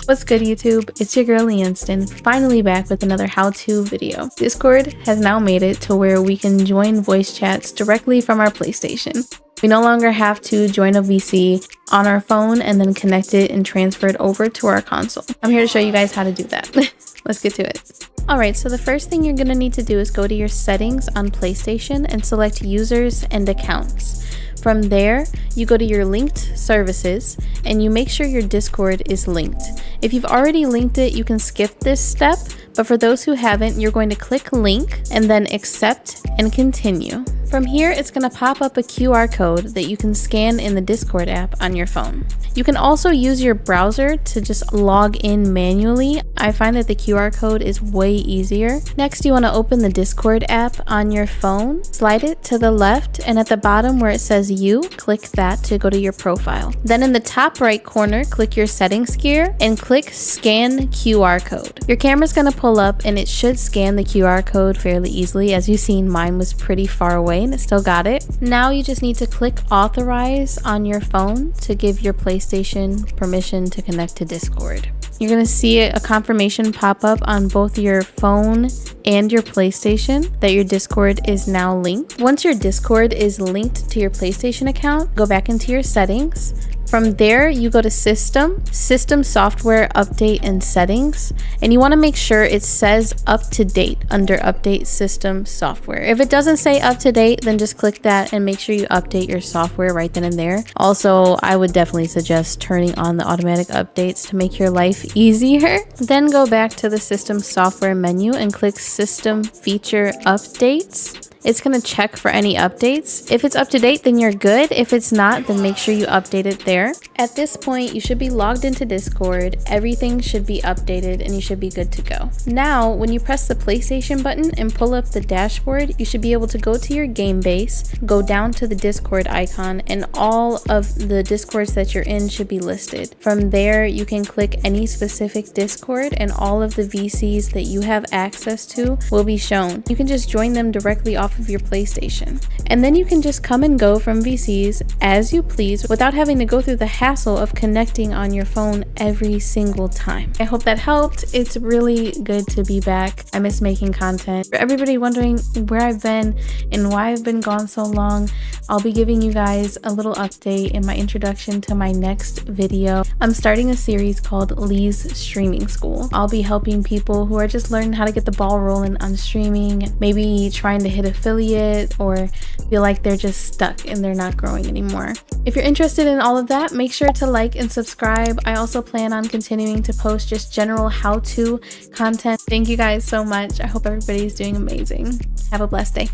What's good, YouTube? It's your girl Lianston, finally back with another how-to video. Discord has now made it to where we can join voice chats directly from our PlayStation. We no longer have to join a VC on our phone and then connect it and transfer it over to our console. I'm here to show you guys how to do that. Let's get to it. Alright, so the first thing you're going to need to do is go to your settings on PlayStation and select users and accounts. From there, you go to your linked services and you make sure your Discord is linked. If you've already linked it, you can skip this step, but for those who haven't, you're going to click link and then accept and continue. From here, it's going to pop up a QR code that you can scan in the Discord app on your phone. You can also use your browser to just log in manually. I find that the QR code is way easier. Next, you want to open the Discord app on your phone, slide it to the left, and at the bottom where it says you, click that to go to your profile. Then in the top right corner, click your settings gear and click scan QR code. Your camera's going to pull up and it should scan the QR code fairly easily. As you've seen, mine was pretty far away and it still got it. Now you just need to click authorize on your phone to give your PlayStation permission to connect to Discord. You're going to see a confirmation pop up on both your phone and your PlayStation that your Discord is now linked. Once your Discord is linked to your PlayStation account, go back into your settings. From there, you go to System, Software, Update, and Settings, and you want to make sure it says Up to Date under Update System Software. If it doesn't say Up to Date, then just click that and make sure you update your software right then and there. Also, I would definitely suggest turning on the automatic updates to make your life easier. Then go back to the System Software menu and click System Feature Updates. It's going to check for any updates. If it's up to date, then you're good. If it's not, then make sure you update it there. At this point, you should be logged into Discord. Everything should be updated and you should be good to go. Now, when you press the PlayStation button and pull up the dashboard, you should be able to go to your game base, go down to the Discord icon, and all of the Discords that you're in should be listed. From there, you can click any specific Discord and all of the VCs that you have access to will be shown. You can just join them directly off of your PlayStation. And then you can just come and go from VCs as you please without having to go through the hassle of connecting on your phone every single time. I hope that helped. It's really good to be back. I miss making content. For everybody wondering where I've been and why I've been gone so long, I'll be giving you guys a little update in my introduction to my next video. I'm starting a series called Lee's Streaming School. I'll be helping people who are just learning how to get the ball rolling on streaming, maybe trying to hit affiliate or feel like they're just stuck and they're not growing anymore. If you're interested in all of that, make sure to like and subscribe. I also plan on continuing to post just general how-to content. Thank you guys so much. I hope everybody's doing amazing. Have a blessed day.